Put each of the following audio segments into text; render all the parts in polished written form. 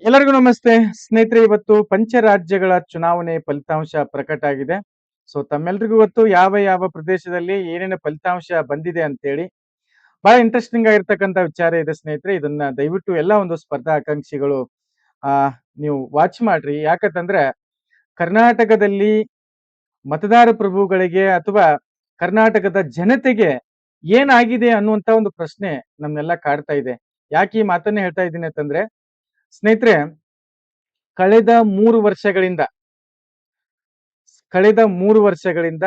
ಎಲ್ಲರಿಗೂ ನಮಸ್ತೆ ಸ್ನೇಹಿತರೆ. ಇವತ್ತು ಪಂಚರಾಜ್ಯಗಳ ಚುನಾವಣೆ ಫಲಿತಾಂಶ ಪ್ರಕಟ ಆಗಿದೆ. ಸೊ ತಮ್ಮೆಲ್ರಿಗೂ ಗೊತ್ತು ಯಾವ ಯಾವ ಪ್ರದೇಶದಲ್ಲಿ ಏನೇನು ಫಲಿತಾಂಶ ಬಂದಿದೆ ಅಂತೇಳಿ. ಬಹಳ ಇಂಟ್ರೆಸ್ಟಿಂಗ್ ಆಗಿರ್ತಕ್ಕಂಥ ವಿಚಾರ ಇದೆ ಸ್ನೇಹಿತರೆ. ಇದನ್ನ ದಯವಿಟ್ಟು ಎಲ್ಲ ಒಂದು ಸ್ಪರ್ಧಾ ಆಕಾಂಕ್ಷಿಗಳು ಆ ನೀವು ವಾಚ್ ಮಾಡ್ರಿ. ಯಾಕಂತಂದ್ರೆ ಕರ್ನಾಟಕದಲ್ಲಿ ಮತದಾರ ಪ್ರಭುಗಳಿಗೆ ಅಥವಾ ಕರ್ನಾಟಕದ ಜನತೆಗೆ ಏನಾಗಿದೆ ಅನ್ನುವಂತ ಒಂದು ಪ್ರಶ್ನೆ ನಮ್ನೆಲ್ಲ ಕಾಡ್ತಾ ಇದೆ. ಯಾಕೆ ಈ ಮಾತನ್ನ ಹೇಳ್ತಾ ಇದ್ದೀನಿ ಅಂತಂದ್ರೆ ಸ್ನೇಹಿತರೆ, ಕಳೆದ 3 ವರ್ಷಗಳಿಂದ ಕಳೆದ 3 ವರ್ಷಗಳಿಂದ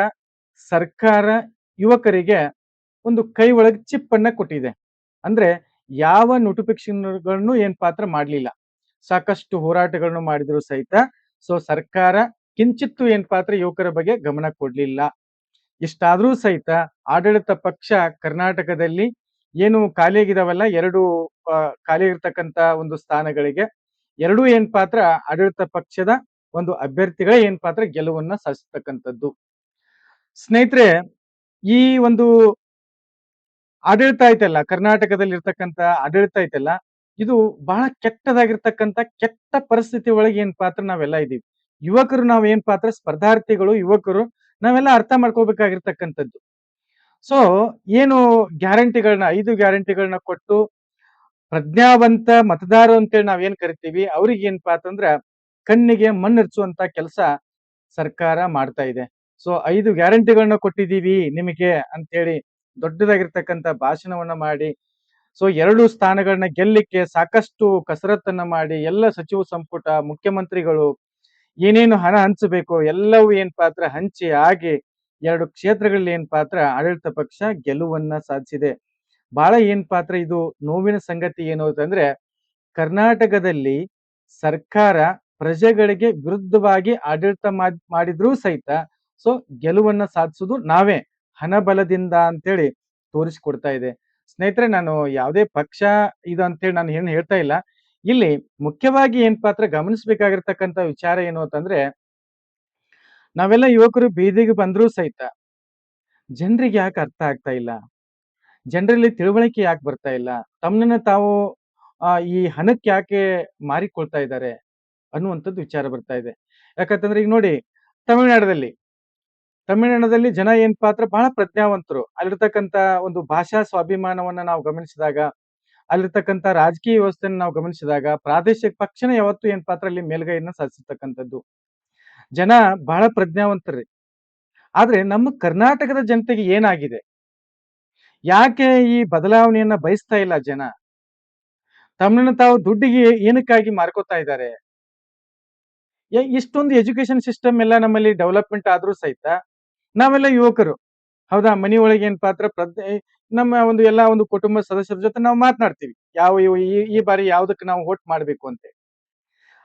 ಸರ್ಕಾರ ಯುವಕರಿಗೆ ಒಂದು ಕೈ ಒಳಗೆ ಚಿಪ್ ಅನ್ನ ಕೊಟ್ಟಿದೆ. ಅಂದ್ರೆ ಯಾವ ನೋಟಿಫಿಕೇಶನ್ಗಳನ್ನು ಏನ್ ಪಾತ್ರ ಮಾಡ್ಲಿಲ್ಲ. ಸಾಕಷ್ಟು ಹೋರಾಟಗಳನ್ನು ಮಾಡಿದ್ರು ಸಹಿತ ಸೊ ಸರ್ಕಾರ ಕಿಂಚಿತ್ತು ಏನ್ ಪಾತ್ರ ಯುವಕರ ಬಗ್ಗೆ ಗಮನ ಕೊಡ್ಲಿಲ್ಲ. ಇಷ್ಟಾದ್ರೂ ಸಹಿತ ಆಡಳಿತ ಪಕ್ಷ ಕರ್ನಾಟಕದಲ್ಲಿ ಏನು ಖಾಲಿಯಾಗಿದಾವಲ್ಲ, 2 ಖಾಲಿ ಇರ್ತಕ್ಕಂತ ಒಂದು ಸ್ಥಾನಗಳಿಗೆ ಎರಡೂ ಏನ್ ಪಾತ್ರ ಆಡಳಿತ ಪಕ್ಷದ ಒಂದು ಅಭ್ಯರ್ಥಿಗಳೇ ಏನ್ ಪಾತ್ರ ಗೆಲುವನ್ನ ಸಾಧಿಸ್ತಕ್ಕಂಥದ್ದು. ಸ್ನೇಹಿತರೆ, ಈ ಒಂದು ಆಡಳಿತ ಐತಲ್ಲ, ಕರ್ನಾಟಕದಲ್ಲಿ ಇರ್ತಕ್ಕಂತ ಆಡಳಿತ ಐತಲ್ಲ, ಇದು ಬಹಳ ಕೆಟ್ಟದಾಗಿರ್ತಕ್ಕಂತ ಕೆಟ್ಟ ಪರಿಸ್ಥಿತಿ ಒಳಗೆ ಏನ್ ಪಾತ್ರ ನಾವೆಲ್ಲ ಇದೀವಿ. ಯುವಕರು ನಾವ್ ಏನ್ ಪಾತ್ರ ಸ್ಪರ್ಧಾರ್ಥಿಗಳು, ಯುವಕರು ನಾವೆಲ್ಲ ಅರ್ಥ ಮಾಡ್ಕೋಬೇಕಾಗಿರ್ತಕ್ಕಂಥದ್ದು. ಸೊ ಏನು ಗ್ಯಾರಂಟಿಗಳನ್ನ 5 ಗ್ಯಾರಂಟಿಗಳನ್ನ ಕೊಟ್ಟು ಪ್ರಜ್ಞಾವಂತ ಮತದಾರರು ಅಂತೇಳಿ ನಾವೇನ್ ಕರಿತೀವಿ, ಅವ್ರಿಗೆ ಏನಪ್ಪಾ ಅಂತಂದ್ರ ಕಣ್ಣಿಗೆ ಮಣ್ಣೆರಚುವಂತ ಕೆಲಸ ಸರ್ಕಾರ ಮಾಡ್ತಾ ಇದೆ. ಸೊ 5 ಗ್ಯಾರಂಟಿಗಳನ್ನ ಕೊಟ್ಟಿದೀವಿ ನಿಮಗೆ ಅಂತ ಹೇಳಿ ದೊಡ್ಡದಾಗಿರ್ತಕ್ಕಂಥ ಭಾಷಣವನ್ನ ಮಾಡಿ, ಸೊ 2 ಸ್ಥಾನಗಳನ್ನ ಗೆಲ್ಲಿಕ್ಕೆ ಸಾಕಷ್ಟು ಕಸರತ್ತನ್ನ ಮಾಡಿ ಎಲ್ಲ ಸಚಿವ ಸಂಪುಟ ಮುಖ್ಯಮಂತ್ರಿಗಳು ಏನೇನು ಹಣ ಹಂಚಬೇಕು ಎಲ್ಲವೂ ಏನ್ ಪಾತ್ರ ಹಂಚಿ ಆಗಿ 2 ಕ್ಷೇತ್ರಗಳಲ್ಲಿ ಏನ್ ಪಾತ್ರ ಆಡಳಿತ ಪಕ್ಷ ಗೆಲುವನ್ನ ಸಾಧಿಸಿದೆ. ಬಹಳ ಏನ್ ಪಾತ್ರ ಇದು ನೋವಿನ ಸಂಗತಿ ಏನು ಅಂತಂದ್ರೆ, ಕರ್ನಾಟಕದಲ್ಲಿ ಸರ್ಕಾರ ಪ್ರಜೆಗಳಿಗೆ ವಿರುದ್ಧವಾಗಿ ಆಡಳಿತ ಮಾಡಿದ್ರೂ ಸಹಿತ ಸೊ ಗೆಲುವನ್ನ ಸಾಧಿಸುದು ನಾವೇ ಹಣಬಲದಿಂದ ಅಂತೇಳಿ ತೋರಿಸಿಕೊಡ್ತಾ ಇದೆ. ಸ್ನೇಹಿತರೆ, ನಾನು ಯಾವುದೇ ಪಕ್ಷ ಇದು ಅಂತೇಳಿ ನಾನು ಏನ್ ಹೇಳ್ತಾ ಇಲ್ಲ. ಇಲ್ಲಿ ಮುಖ್ಯವಾಗಿ ಏನ್ ಪಾತ್ರ ಗಮನಿಸಬೇಕಾಗಿರ್ತಕ್ಕಂಥ ವಿಚಾರ ಏನು ಅಂತಂದ್ರೆ, ನಾವೆಲ್ಲ ಯುವಕರು ಬೀದಿಗೆ ಬಂದ್ರೂ ಸಹಿತ ಜನರಿಗೆ ಯಾಕೆ ಅರ್ಥ ಆಗ್ತಾ ಇಲ್ಲ, ಜನರಲ್ಲಿ ತಿಳುವಳಿಕೆ ಯಾಕೆ ಬರ್ತಾ ಇಲ್ಲ, ತಮ್ಮನ್ನ ತಾವು ಈ ಹಣಕ್ಕೆ ಯಾಕೆ ಮಾರಿಕೊಳ್ತಾ ಇದ್ದಾರೆ ಅನ್ನುವಂಥದ್ದು ವಿಚಾರ ಬರ್ತಾ ಇದೆ. ಯಾಕಂತಂದ್ರೆ ಈಗ ನೋಡಿ, ತಮಿಳುನಾಡದಲ್ಲಿ ತಮಿಳುನಾಡಲ್ಲಿ ಜನ ಏನ್ ಪಾತ್ರ ಬಹಳ ಪ್ರಜ್ಞಾವಂತರು. ಅಲ್ಲಿರ್ತಕ್ಕಂಥ ಒಂದು ಭಾಷಾ ಸ್ವಾಭಿಮಾನವನ್ನ ನಾವು ಗಮನಿಸಿದಾಗ, ಅಲ್ಲಿರ್ತಕ್ಕಂಥ ರಾಜಕೀಯ ವ್ಯವಸ್ಥೆಯನ್ನು ನಾವು ಗಮನಿಸಿದಾಗ, ಪ್ರಾದೇಶಿಕ ಪಕ್ಷನೇ ಯಾವತ್ತೂ ಏನ್ ಪಾತ್ರ ಅಲ್ಲಿ ಮೇಲ್ಗೈಯನ್ನ ಸಾಧಿಸಿರ್ತಕ್ಕಂಥದ್ದು. ಜನ ಬಹಳ ಪ್ರಜ್ಞಾವಂತರ್ರಿ. ಆದ್ರೆ ನಮ್ಮ ಕರ್ನಾಟಕದ ಜನತೆಗೆ ಏನಾಗಿದೆ, ಯಾಕೆ ಈ ಬದಲಾವಣೆಯನ್ನ ಬಯಸ್ತಾ ಇಲ್ಲ ಜನ? ತಮ್ಮನ್ನ ತಾವು ದುಡ್ಡಿಗೆ ಏನಕ್ಕಾಗಿ ಮಾರ್ಕೋತಾ ಇದ್ದಾರೆ? ಇಷ್ಟೊಂದು ಎಜುಕೇಶನ್ ಸಿಸ್ಟಮ್ ಎಲ್ಲ ನಮ್ಮಲ್ಲಿ ಡೆವಲಪ್ಮೆಂಟ್ ಆದ್ರೂ ಸಹಿತ ನಾವೆಲ್ಲ ಯುವಕರು, ಹೌದಾ, ಮನಿ ಒಳಗೆ ಏನ್ ಪಾತ್ರ ನಮ್ಮ ಒಂದು ಎಲ್ಲಾ ಒಂದು ಕುಟುಂಬ ಸದಸ್ಯರ ಜೊತೆ ನಾವು ಮಾತನಾಡ್ತೀವಿ, ಈ ಬಾರಿ ಯಾವ್ದಕ್ಕೆ ನಾವು ವೋಟ್ ಮಾಡ್ಬೇಕು ಅಂತ.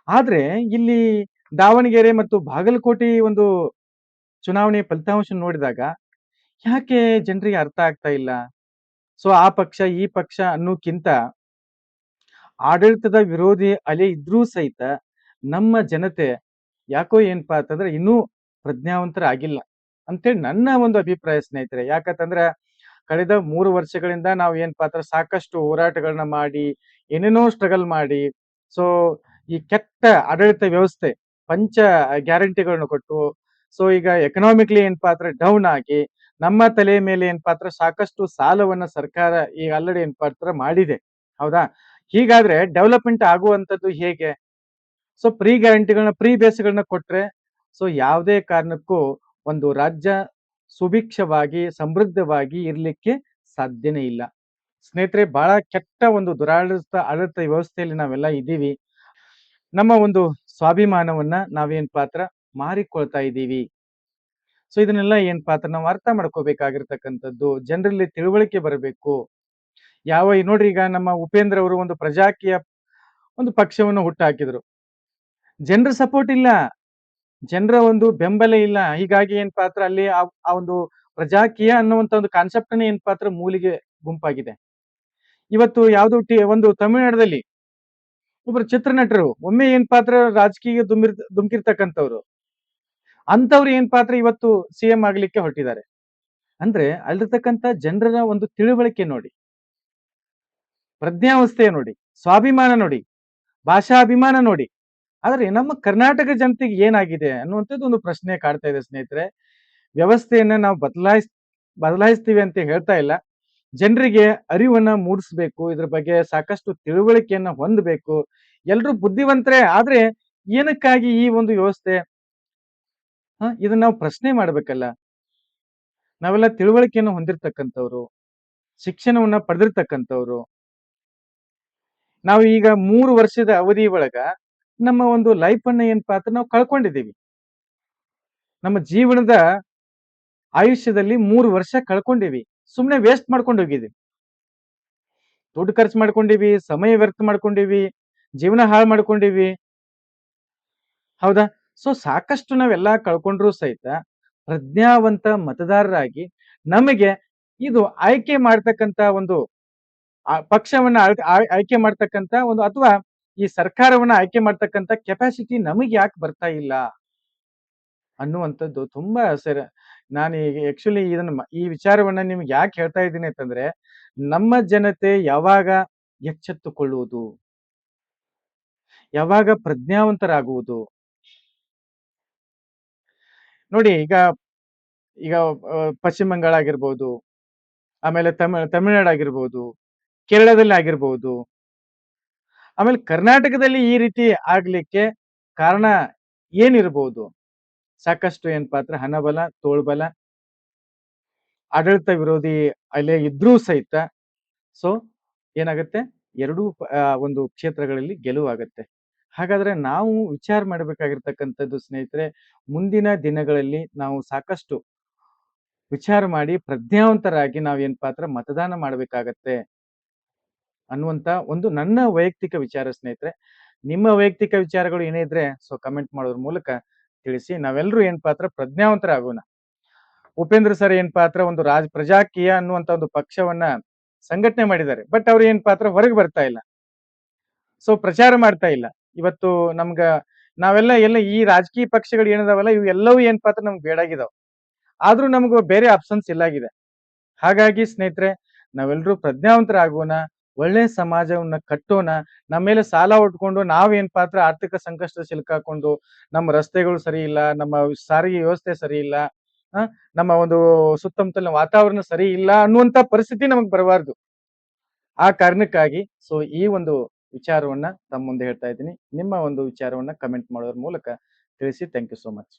ಆದ್ರೆ ಇಲ್ಲಿ ದಾವಣಗೆರೆ ಮತ್ತು ಬಾಗಲಕೋಟೆ ಒಂದು ಚುನಾವಣೆ ಫಲಿತಾಂಶ ನೋಡಿದಾಗ ಯಾಕೆ ಜನರಿಗೆ ಅರ್ಥ ಆಗ್ತಾ ಇಲ್ಲ? ಸೊ ಆ ಪಕ್ಷ ಈ ಪಕ್ಷ ಅನ್ನೋಕ್ಕಿಂತ ಆಡಳಿತದ ವಿರೋಧಿ ಅಲೆ ಇದ್ರೂ ಸಹಿತ ನಮ್ಮ ಜನತೆ ಯಾಕೋ ಏನಪ್ಪಾ ಅಂತಂದ್ರೆ ಇನ್ನೂ ಪ್ರಜ್ಞಾವಂತರಾಗಿಲ್ಲ ಅಂತೇಳಿ ನನ್ನ ಒಂದು ಅಭಿಪ್ರಾಯ ಸ್ನೇಹಿತರೆ. ಯಾಕಂತಂದ್ರೆ ಕಳೆದ 3 ವರ್ಷಗಳಿಂದ ನಾವು ಏನ್ ಪಾತ್ರ ಸಾಕಷ್ಟು ಹೋರಾಟಗಳನ್ನ ಮಾಡಿ ಏನೇನೋ ಸ್ಟ್ರಗಲ್ ಮಾಡಿ, ಸೊ ಈ ಕೆಟ್ಟ ಆಡಳಿತ ವ್ಯವಸ್ಥೆ ಪಂಚ ಗ್ಯಾರಂಟಿಗಳನ್ನ ಕೊಟ್ಟು, ಸೊ ಈಗ ಎಕನಾಮಿಕ್ಲಿ ಏನ್ ಪಾತ್ರ ಡೌನ್ ಆಗಿ ನಮ್ಮ ತಲೆ ಮೇಲೆ ಏನ್ ಪಾತ್ರ ಸಾಕಷ್ಟು ಸಾಲವನ್ನ ಸರ್ಕಾರ ಈಗ ಆಲ್ರೆಡಿ ಏನ್ ಪಾತ್ರ ಮಾಡಿದೆ, ಹೌದಾ? ಹೀಗಾದ್ರೆ ಡೆವಲಪ್ಮೆಂಟ್ ಆಗುವಂತದ್ದು ಹೇಗೆ? ಸೊ ಪ್ರೀ ಬೇಸ್ಗಳನ್ನ ಕೊಟ್ರೆ ಸೊ ಯಾವುದೇ ಕಾರಣಕ್ಕೂ ಒಂದು ರಾಜ್ಯ ಸುಭಿಕ್ಷವಾಗಿ ಸಮೃದ್ಧವಾಗಿ ಇರ್ಲಿಕ್ಕೆ ಸಾಧ್ಯನೇ ಇಲ್ಲ. ಸ್ನೇಹಿತರೆ, ಬಹಳ ಕೆಟ್ಟ ಒಂದು ಆಡಳಿತ ವ್ಯವಸ್ಥೆಯಲ್ಲಿ ನಾವೆಲ್ಲ ಇದ್ದೀವಿ. ನಮ್ಮ ಒಂದು ಸ್ವಾಭಿಮಾನವನ್ನ ನಾವೇನ್ ಪಾತ್ರ ಮಾರಿಕೊಳ್ತಾ ಇದ್ದೀವಿ. ಸೊ ಇದನ್ನೆಲ್ಲ ಏನ್ ಪಾತ್ರ ನಾವು ಅರ್ಥ ಮಾಡ್ಕೋಬೇಕಾಗಿರ್ತಕ್ಕಂಥದ್ದು, ಜನರಲ್ಲಿ ತಿಳುವಳಿಕೆ ಬರಬೇಕು. ನೋಡ್ರಿ, ಈಗ ನಮ್ಮ ಉಪೇಂದ್ರ ಅವರು ಒಂದು ಪ್ರಜಾಕೀಯ ಒಂದು ಪಕ್ಷವನ್ನು ಹುಟ್ಟಾಕಿದ್ರು. ಜನರ ಸಪೋರ್ಟ್ ಇಲ್ಲ, ಜನರ ಒಂದು ಬೆಂಬಲ ಇಲ್ಲ. ಹೀಗಾಗಿ ಏನ್ ಪಾತ್ರ ಅಲ್ಲಿ ಆ ಒಂದು ಪ್ರಜಾಕೀಯ ಅನ್ನುವಂತ ಒಂದು ಕಾನ್ಸೆಪ್ಟ್ ಏನ್ ಪಾತ್ರ ಮೂಲಿಗೆ ಗುಂಪಾಗಿದೆ. ಇವತ್ತು ಯಾವ್ದು ಒಂದು ತಮಿಳುನಾಡದಲ್ಲಿ ಒಬ್ರು ಚಿತ್ರನಟರು ಒಮ್ಮೆ ಏನ್ ಪಾತ್ರ ರಾಜಕೀಯ ಧುಮುಕಿರ್ತಕ್ಕಂಥವ್ರು, ಅಂತವ್ರು ಏನ್ ಪಾತ್ರ ಇವತ್ತು ಸಿಎಂ ಆಗ್ಲಿಕ್ಕೆ ಹೊರಟಿದ್ದಾರೆ. ಅಂದ್ರೆ ಅಲ್ಲಿರ್ತಕ್ಕಂಥ ಜನರ ಒಂದು ತಿಳುವಳಿಕೆ ನೋಡಿ, ಪ್ರಜ್ಞಾವಸ್ಥೆ ನೋಡಿ, ಸ್ವಾಭಿಮಾನ ನೋಡಿ, ಭಾಷಾಭಿಮಾನ ನೋಡಿ. ಆದ್ರೆ ನಮ್ಮ ಕರ್ನಾಟಕ ಜನತೆಗೆ ಏನಾಗಿದೆ ಅನ್ನುವಂಥದ್ದು ಒಂದು ಪ್ರಶ್ನೆ ಕಾಡ್ತಾ ಇದೆ ಸ್ನೇಹಿತರೆ. ವ್ಯವಸ್ಥೆಯನ್ನ ನಾವು ಬದಲಾಯಿಸ್ತೀವಿ ಅಂತ ಹೇಳ್ತಾ ಇಲ್ಲ. ಜನರಿಗೆ ಅರಿವನ್ನ ಮೂಡಿಸ್ಬೇಕು. ಇದ್ರ ಬಗ್ಗೆ ಸಾಕಷ್ಟು ತಿಳುವಳಿಕೆಯನ್ನ ಹೊಂದಬೇಕು. ಎಲ್ರೂ ಬುದ್ಧಿವಂತರೇ. ಆದ್ರೆ ಏನಕ್ಕಾಗಿ ಈ ಒಂದು ವ್ಯವಸ್ಥೆ? ಇದನ್ನ ನಾವು ಪ್ರಶ್ನೆ ಮಾಡ್ಬೇಕಲ್ಲ. ನಾವೆಲ್ಲ ತಿಳುವಳಿಕೆಯನ್ನು ಹೊಂದಿರತಕ್ಕಂಥವ್ರು, ಶಿಕ್ಷಣವನ್ನ ಪಡೆದಿರ್ತಕ್ಕಂಥವ್ರು. ನಾವು ಈಗ 3 ವರ್ಷದ ಅವಧಿ ಒಳಗ ನಮ್ಮ ಒಂದು ಲೈಫ್ ಅನ್ನ ಏನಪ್ಪಾ ಅಂತ ನಾವು ಕಳ್ಕೊಂಡಿದ್ದೀವಿ. ನಮ್ಮ ಜೀವನದ ಆಯುಷ್ಯದಲ್ಲಿ 3 ವರ್ಷ ಕಳ್ಕೊಂಡಿವಿ. ಸುಮ್ನೆ ವೇಸ್ಟ್ ಮಾಡ್ಕೊಂಡು ಹೋಗಿದ್ದೀವಿ. ದುಡ್ಡು ಖರ್ಚು ಮಾಡ್ಕೊಂಡಿವಿ, ಸಮಯ ವ್ಯರ್ಥ ಮಾಡ್ಕೊಂಡಿವಿ, ಜೀವನ ಹಾಳು ಮಾಡ್ಕೊಂಡಿವಿ. ಹೌದಾ? ಸೊ ಸಾಕಷ್ಟು ನಾವೆಲ್ಲ ಕಳ್ಕೊಂಡ್ರು ಸಹಿತ ಪ್ರಜ್ಞಾವಂತ ಮತದಾರರಾಗಿ ನಮಗೆ ಇದು ಆಯ್ಕೆ ಮಾಡ್ತಕ್ಕಂತ ಒಂದು ಪಕ್ಷವನ್ನ ಆಯ್ಕೆ ಮಾಡ್ತಕ್ಕಂತ ಒಂದು ಅಥವಾ ಈ ಸರ್ಕಾರವನ್ನ ಆಯ್ಕೆ ಮಾಡ್ತಕ್ಕಂತ ಕೆಪಾಸಿಟಿ ನಮಗೆ ಯಾಕೆ ಬರ್ತಾ ಇಲ್ಲ ಅನ್ನುವಂಥದ್ದು ತುಂಬಾ ನಾನು ಈಗ ಆಕ್ಚುಲಿ ಈ ವಿಚಾರವನ್ನ ನಿಮ್ಗೆ ಯಾಕೆ ಹೇಳ್ತಾ ಇದ್ದೀನಿ ಅಂತಂದ್ರೆ ನಮ್ಮ ಜನತೆ ಯಾವಾಗ ಎಚ್ಚೆತ್ತುಕೊಳ್ಳುವುದು, ಯಾವಾಗ ಪ್ರಜ್ಞಾವಂತರಾಗುವುದು. ನೋಡಿ ಈಗ ಈಗ ಪಶ್ಚಿಮ ಬಂಗಾಳ ಆಗಿರ್ಬೋದು, ಆಮೇಲೆ ತಮಿಳ್ನಾಡು ಆಗಿರ್ಬೋದು, ಕೇರಳದಲ್ಲಿ ಆಗಿರ್ಬೋದು, ಆಮೇಲೆ ಕರ್ನಾಟಕದಲ್ಲಿ ಈ ರೀತಿ ಆಗ್ಲಿಕ್ಕೆ ಕಾರಣ ಏನಿರ್ಬೋದು? ಸಾಕಷ್ಟು ಏನಪ್ಪಾ ಅಂದ್ರೆ ಹಣಬಲ, ತೋಳ್ಬಲ, ಆಡಳಿತ ವಿರೋಧಿ ಅಲೆ ಇದ್ರೂ ಸಹಿತ ಸೊ ಏನಾಗುತ್ತೆ ಎರಡೂ ಒಂದು ಕ್ಷೇತ್ರಗಳಲ್ಲಿ ಗೆಲುವಾಗತ್ತೆ. ಹಾಗಾದ್ರೆ ನಾವು ವಿಚಾರ ಮಾಡಬೇಕಾಗಿರ್ತಕ್ಕಂಥದ್ದು ಸ್ನೇಹಿತರೆ, ಮುಂದಿನ ದಿನಗಳಲ್ಲಿ ನಾವು ಸಾಕಷ್ಟು ವಿಚಾರ ಮಾಡಿ ಪ್ರಜ್ಞಾವಂತರಾಗಿ ನಾವೇನಪ್ಪಾ ಅಂದ್ರೆ ಮತದಾನ ಮಾಡ್ಬೇಕಾಗತ್ತೆ ಅನ್ನುವಂತ ಒಂದು ನನ್ನ ವೈಯಕ್ತಿಕ ವಿಚಾರ ಸ್ನೇಹಿತರೆ. ನಿಮ್ಮ ವೈಯಕ್ತಿಕ ವಿಚಾರಗಳು ಏನೇ ಇದ್ರೆ ಸೊ ಕಮೆಂಟ್ ಮಾಡೋದ್ರ ಮೂಲಕ ತಿಳಿಸಿ. ನಾವೆಲ್ಲರೂ ಏನಪ್ಪಾ ಅಂದ್ರೆ ಪ್ರಜ್ಞಾವಂತರಾಗೋಣ. ಉಪೇಂದ್ರ ಸರ್ ಏನಪ್ಪಾ ಅಂದ್ರೆ ಒಂದು ಪ್ರಜಾಕೀಯ ಅನ್ನುವಂತ ಒಂದು ಪಕ್ಷವನ್ನ ಸಂಘಟನೆ ಮಾಡಿದ್ದಾರೆ. ಬಟ್ ಅವ್ರು ಏನಪ್ಪಾ ಅಂದ್ರೆ ಹೊರಗೆ ಬರ್ತಾ ಇಲ್ಲ. ಸೊ ಪ್ರಚಾರ ಮಾಡ್ತಾ ಇಲ್ಲ. ಇವತ್ತು ನಾವೆಲ್ಲ ಈ ರಾಜಕೀಯ ಪಕ್ಷಗಳು ಏನಿದಾವಲ್ಲ ಇವು ಎಲ್ಲವೂ ಏನಪ್ಪಾ ಅಂದ್ರೆ ನಮ್ಗೆ ಬೇಡಾಗಿದಾವ್. ಆದ್ರೂ ನಮಗೂ ಬೇರೆ ಆಪ್ಷನ್ಸ್ ಇಲ್ಲಾಗಿದೆ. ಹಾಗಾಗಿ ಸ್ನೇಹಿತರೆ ನಾವೆಲ್ಲರೂ ಪ್ರಜ್ಞಾವಂತರಾಗೋಣ, ಒಳ್ಳೆ ಸಮಾಜವನ್ನ ಕಟ್ಟೋಣ. ನಮ್ಮ ಮೇಲೆ ಸಾಲ ಉಟ್ಕೊಂಡು ನಾವೇನಪ್ಪಾ ಅಂದ್ರೆ ಆರ್ಥಿಕ ಸಂಕಷ್ಟ ಸಿಲುಕಾಕೊಂಡು ನಮ್ಮ ರಸ್ತೆಗಳು ಸರಿ ಇಲ್ಲ, ನಮ್ಮ ಸಾರಿಗೆ ವ್ಯವಸ್ಥೆ ಸರಿ ಇಲ್ಲ, ನಮ್ಮ ಒಂದು ಸುತ್ತಮುತ್ತಲಿನ ವಾತಾವರಣ ಸರಿ ಇಲ್ಲ ಅನ್ನುವಂತ ಪರಿಸ್ಥಿತಿ ನಮಗ್ ಬರಬಾರ್ದು. ಆ ಕಾರಣಕ್ಕಾಗಿ ಸೊ ಈ ಒಂದು ವಿಚಾರವನ್ನ ತಮ್ಮ ಮುಂದೆ ಹೇಳ್ತಾ ಇದ್ದೀನಿ. ನಿಮ್ಮ ಒಂದು ವಿಚಾರವನ್ನ ಕಮೆಂಟ್ ಮಾಡೋದ್ರ ಮೂಲಕ ತಿಳಿಸಿ. Thank you so much.